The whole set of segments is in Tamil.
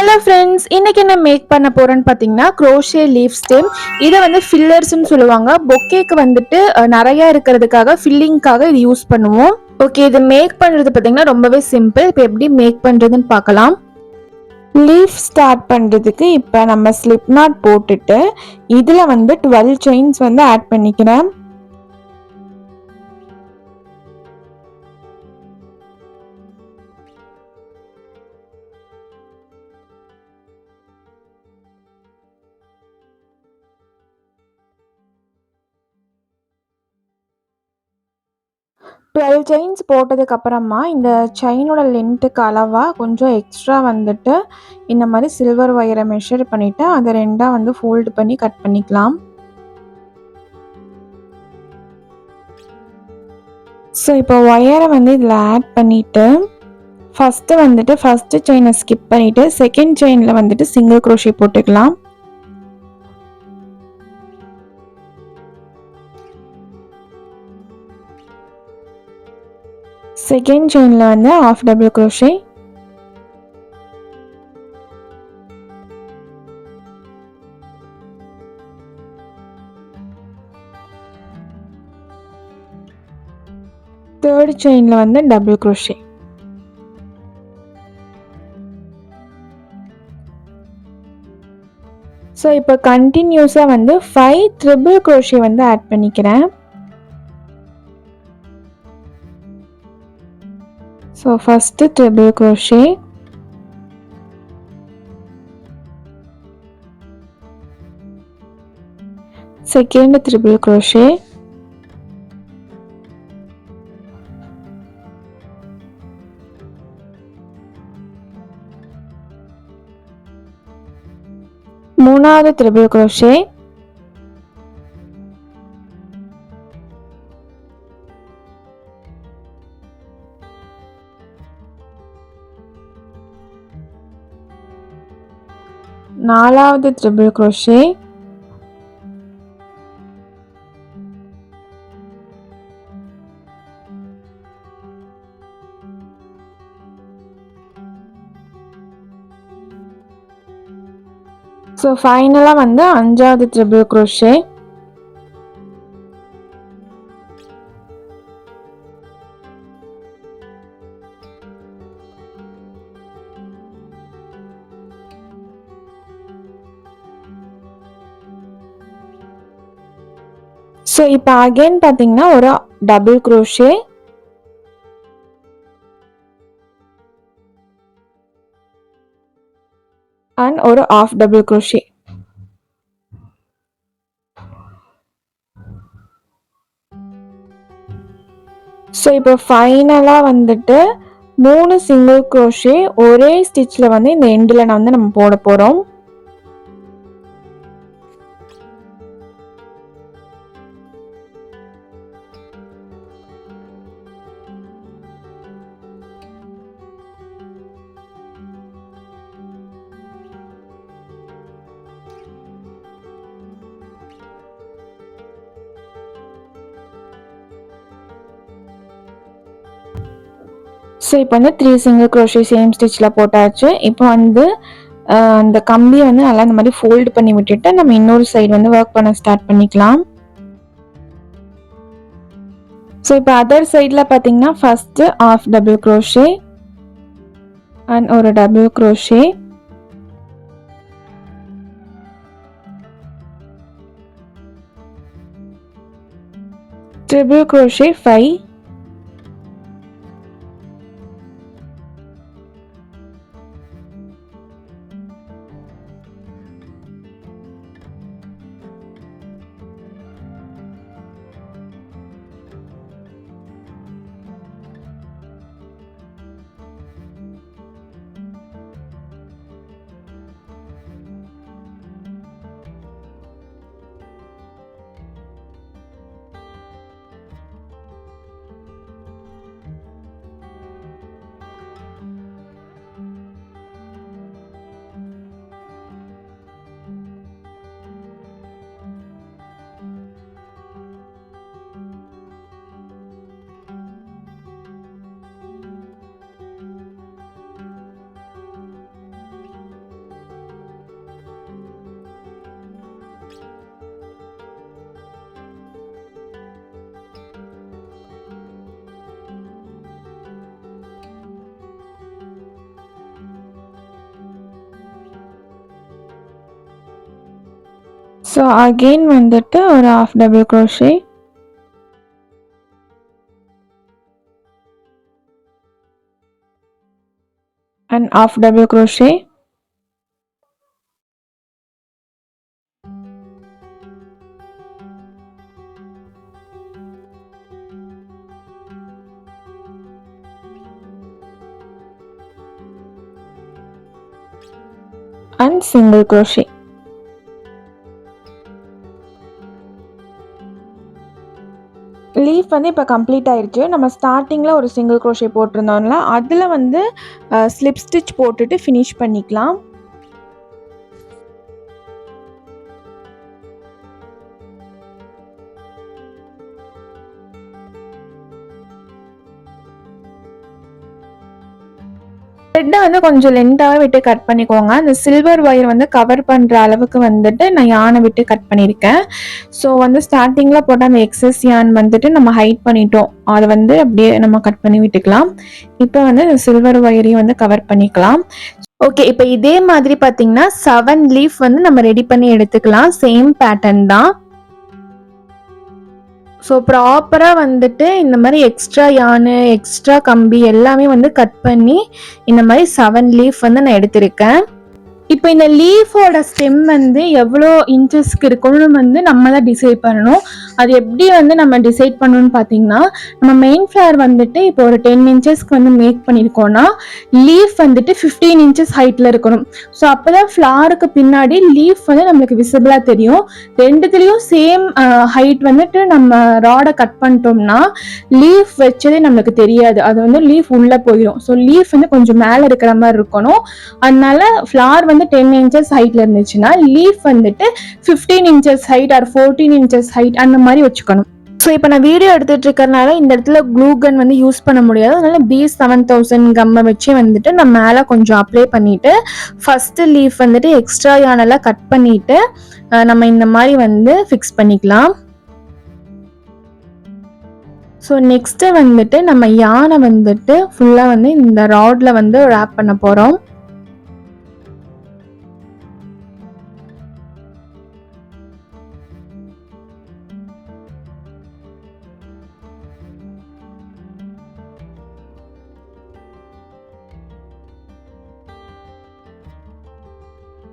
ஹலோ ஃப்ரெண்ட்ஸ், இன்னைக்கு என்ன மேக் பண்ண போறேன்னு பார்த்தீங்கன்னா க்ரோஷே லீஃப் ஸ்டெம். இதை வந்து ஃபில்லர்ஸ்ன்னு சொல்லுவாங்க. பொக்கேக்கு வந்துட்டு நிறைய இருக்கிறதுக்காக ஃபில்லிங்காக இது யூஸ் பண்ணுவோம். ஓகே, இது மேக் பண்ணுறது பார்த்தீங்கன்னா ரொம்பவே சிம்பிள். இப்போ எப்படி மேக் பண்ணுறதுன்னு பார்க்கலாம். லீஃப் ஸ்டார்ட் பண்ணுறதுக்கு இப்போ நம்ம ஸ்லிப் நாட் போட்டுட்டு இதில் வந்து 12 செயின்ஸ் வந்து ஆட் பண்ணிக்கிறேன். டுவெல் செயின்ஸ் போட்டதுக்கப்புறமா இந்த செயினோட லென்த்துக்கு அளவாக கொஞ்சம் எக்ஸ்ட்ரா வந்துட்டு இந்த மாதிரி சில்வர் ஒயரை மெஷர் பண்ணிவிட்டு அதை ரெண்டாக வந்து ஃபோல்டு பண்ணி கட் பண்ணிக்கலாம். ஸோ இப்போ ஒயரை வந்து இதில் ஆட் பண்ணிவிட்டு ஃபஸ்ட்டு செயினை ஸ்கிப் பண்ணிவிட்டு செகண்ட் செயினில் வந்துட்டு சிங்கிள் க்ரோஷே போட்டுக்கலாம். செகண்ட் செயினில் வந்து ஹாஃப் டபுள் க்ரோஷே, தேர்ட் செயினில் வந்து டபுள் க்ரோஷே. ஸோ இப்போ கண்டினியூஸாக வந்து 5 ட்ரிபிள் க்ரோஷே வந்து ஆட் பண்ணிக்கிறேன். So first triple crochet, second triple crochet, மூணாவது ட்ரிபிள் க்ரோஷே, நாலாவது ட்ரிபிள் க்ரோஷே, ஸோ ஃபைனலாக வந்து அஞ்சாவது ட்ரிபிள் க்ரோஷே. ஸோ இப்போ அகைன் பார்த்தீங்கன்னா ஒரு டபுள் க்ரோஷே, அண்ட் ஒரு ஆஃப் டபுள் க்ரோஷே. ஸோ இப்போ ஃபைனலாக வந்துட்டு 3 சிங்கிள் க்ரோஷே ஒரே ஸ்டிச்சில் வந்து இந்த எண்டில் வந்து நம்ம போட போகிறோம். ஸோ இப்போ வந்து 3 சிங்கிள் க்ரோஷே சேம் ஸ்டிச்சில் போட்டாச்சு. இப்போ வந்து அந்த கம்பியை வந்து நல்லா இந்த மாதிரி ஃபோல்டு பண்ணி விட்டுட்டு நம்ம இன்னொரு சைடு வந்து ஒர்க் பண்ண ஸ்டார்ட் பண்ணிக்கலாம். ஸோ இப்போ அதர் சைடில் பார்த்தீங்கன்னா first half double crochet and ஒரு double crochet, triple crochet 5, so again வந்துட்டு ஒரு half double crochet and half double crochet and single crochet. Leaf வந்து இப்போ கம்ப்ளீட் ஆயிடுச்சு. நம்ம ஸ்டார்டிங்கில் ஒரு சிங்கிள் க்ரோஷே போட்டிருந்தோம்ல, அதில் வந்து ஸ்லிப் ஸ்டிச் போட்டுட்டு ஃபினிஷ் பண்ணிக்கலாம். த்ரெட்டை வந்து கொஞ்சம் லென்த்தாகவே விட்டு கட் பண்ணிக்கோங்க. அந்த சில்வர் ஒயர் வந்து கவர் பண்ணுற அளவுக்கு வந்துட்டு நான் யானை விட்டு கட் பண்ணியிருக்கேன். ஸோ வந்து ஸ்டார்டிங்கில் போட்ட அந்த எக்ஸஸ் யான் வந்துட்டு நம்ம ஹைட் பண்ணிட்டோம், அதை வந்து அப்படியே நம்ம கட் பண்ணி விட்டுக்கலாம். இப்போ வந்து இந்த சில்வர் ஒயரையும் வந்து கவர் பண்ணிக்கலாம். ஓகே, இப்போ இதே மாதிரி பார்த்தீங்கன்னா 7 லீஃப் வந்து நம்ம ரெடி பண்ணி எடுத்துக்கலாம். சேம் பேட்டர்ன் தான். ஸோ ப்ராப்பராக வந்துட்டு இந்த மாதிரி எக்ஸ்ட்ரா யானு, எக்ஸ்ட்ரா கம்பி எல்லாமே வந்து கட் பண்ணி இந்த மாதிரி 7 லீஃப் வந்து நான் எடுத்திருக்கேன். இப்போ இந்த லீஃபோட ஸ்டெம் வந்து எவ்வளோ இன்ச்சஸ்க்கு இருக்கும்னு வந்து நம்ம தான் டிசைட் பண்ணணும். அது எப்படி வந்து நம்ம டிசைட் பண்ணணும்னு பார்த்தீங்கன்னா, நம்ம மெயின் ஃப்ளவர் வந்துட்டு இப்போ ஒரு 10 இன்ச்சஸ்க்கு வந்து மேக் பண்ணியிருக்கோன்னா, லீஃப் வந்துட்டு 15 இன்ச்சஸ் ஹைட்டில் இருக்கணும். ஸோ அப்போ தான் ஃப்ளவருக்கு பின்னாடி லீஃப் வந்து நம்மளுக்கு விசிபிளாக தெரியும். ரெண்டுத்துலேயும் சேம் ஹைட் வந்துட்டு நம்ம ராடை கட் பண்ணிட்டோம்னா லீஃப் வச்சதே நம்மளுக்கு தெரியாது. அது வந்து லீஃப் உள்ளே போயிடும். ஸோ லீஃப் வந்து கொஞ்சம் மேலே இருக்கிற மாதிரி இருக்கணும். அதனால ஃப்ளவர் வந்து 10 இன்ச்சஸ் ஹைட்ல இருந்துச்சுன்னா லீஃப் வந்துட்டு 15 inches height or 14 inches height அந்த மாதிரி வச்சுக்கணும். ஸோ இப்போ நான் வீடியோ எடுத்துட்டு இருக்கறனால இந்த இடத்துல க்ளூ கன் வந்து யூஸ் பண்ண முடியாது. அதனால B7000 கம்மை வச்சு வந்துட்டு நான் மேலே கொஞ்சம் அப்ளை பண்ணிட்டு ஃபர்ஸ்ட் லீஃப் வந்துட்டு எக்ஸ்ட்ரா யானெல்லாம் கட் பண்ணிட்டு நம்ம இந்த மாதிரி வந்து ஃபிக்ஸ் பண்ணிக்கலாம். ஸோ நெக்ஸ்ட்டு வந்துட்டு நம்ம யானை வந்துட்டு ஃபுல்லாக வந்து இந்த ராட்ல வந்து ரேப் பண்ண போகிறோம்.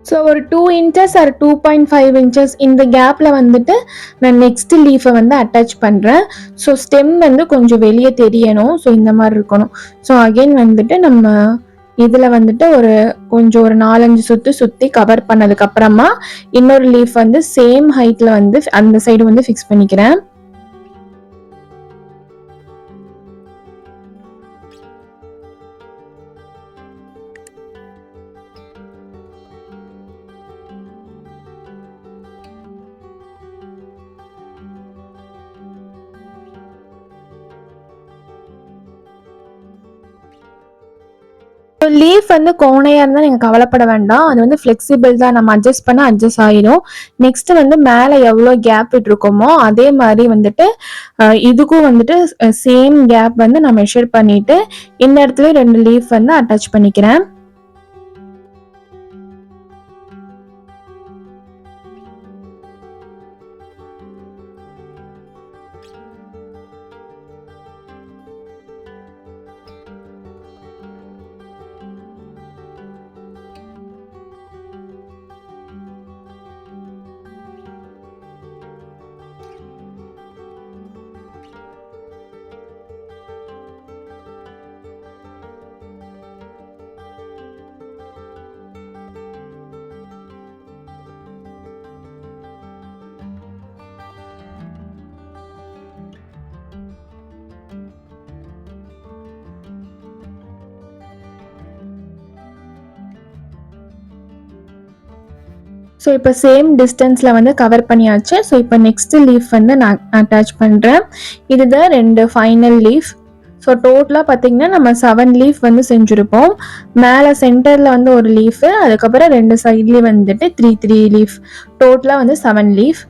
ஸோ ஒரு 2 இன்ச்சஸ் ஆர் 2.5 இன்ச்சஸ் இந்த கேப்பில் வந்துட்டு நான் நெக்ஸ்ட் லீஃபை வந்து அட்டாச் பண்ணுறேன். ஸோ ஸ்டெம் வந்து கொஞ்சம் வெளியே தெரியணும். ஸோ இந்த மாதிரி இருக்கணும். ஸோ அகெயின் வந்துட்டு நம்ம இதில் வந்துட்டு ஒரு 4-5 சுற்றி கவர் பண்ணதுக்கப்புறமா இன்னொரு லீஃப் வந்து சேம் ஹைட்டில் வந்து அந்த சைடு வந்து ஃபிக்ஸ் பண்ணிக்கிறேன். லீஃப் வந்து கோணையாக இருந்தால் நீங்கள் கவலைப்பட வேண்டாம். அது வந்து ஃப்ளெக்சிபிள் தான். நம்ம அட்ஜஸ்ட் பண்ணால் அட்ஜஸ்ட் ஆகிடும். நெக்ஸ்ட்டு வந்து மேலே எவ்வளோ கேப் விட்டுருக்கோமோ அதே மாதிரி வந்துட்டு இதுக்கும் வந்துட்டு சேம் கேப் வந்து நான் மெஷர் பண்ணிவிட்டு இந்த இடத்துல 2 லீஃப் வந்து அட்டாச் பண்ணிக்கிறேன். ஸோ இப்போ சேம் டிஸ்டன்ஸில் வந்து கவர் பண்ணியாச்சு. ஸோ இப்போ நெக்ஸ்ட் லீஃப் வந்து நான் அட்டாச் பண்ணுறேன். இதுதான் 2 ஃபைனல் லீஃப். ஸோ டோட்டலாக பார்த்தீங்கன்னா நம்ம 7 லீஃப் வந்து செஞ்சுருப்போம். மேலே சென்டரில் வந்து ஒரு லீஃபு, அதுக்கப்புறம் 2 சைட்லேயும் வந்துட்டு 3 லீஃப், டோட்டலாக வந்து 7 லீஃப்.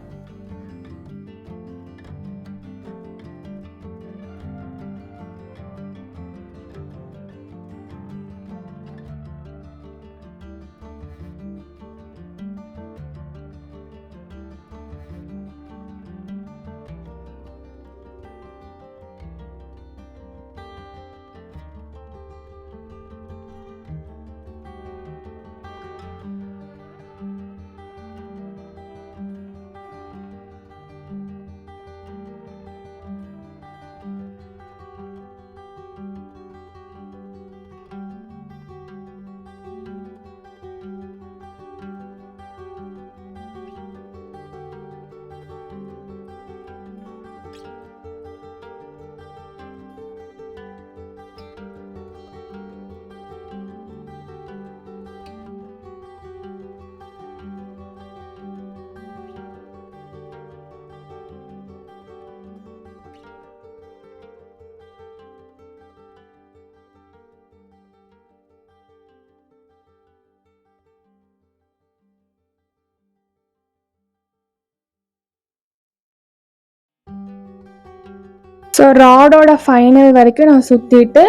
ஸோ ராடோட ஃபைனல் வரைக்கும் நான் சுற்றிட்டு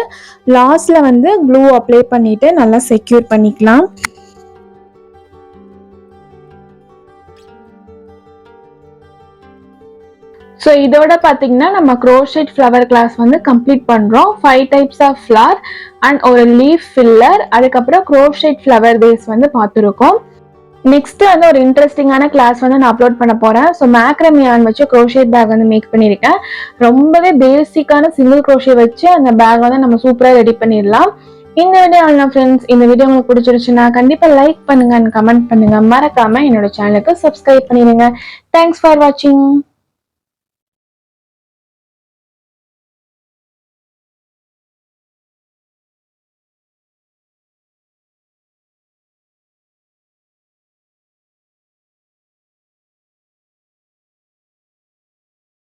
லாஸ்ட்டில் வந்து க்ளூ அப்ளை பண்ணிவிட்டு நல்லா செக்யூர் பண்ணிக்கலாம். ஸோ இதோட பார்த்தீங்கன்னா நம்ம க்ரோஷெட் ஃப்ளவர் கிளாஸ் வந்து கம்ப்ளீட் பண்ணுறோம். 5 டைப்ஸ் ஆஃப் ஃப்ளவர் அண்ட் ஒரு லீஃப் ஃபில்லர், அதுக்கப்புறம் க்ரோஷெட் ஃப்ளவர் பேஸ் வந்து பார்த்துருக்கோம். நெக்ஸ்ட் வந்து ஒரு இன்ட்ரெஸ்டிங்கான கிளாஸ் வந்து நான் அப்லோட் பண்ண போகிறேன். ஸோ மேக்ரமி yarn வச்சு க்ரோஷெட் பேக் வந்து மேக் பண்ணியிருக்கேன். ரொம்பவே பேசிக்கான சிங்கிள் க்ரோஷே வச்சு அந்த பேக் வந்து நம்ம சூப்பராக ரெடி பண்ணிடலாம். இந்த வீடியோ ஃப்ரெண்ட்ஸ், இந்த வீடியோ உங்களுக்கு பிடிச்சிருச்சுன்னா கண்டிப்பாக லைக் பண்ணுங்க அண்ட் கமெண்ட் பண்ணுங்க. மறக்காம என்னோட சேனலுக்கு சப்ஸ்கிரைப் பண்ணிடுங்க. தேங்க்ஸ் ஃபார் வாட்சிங்.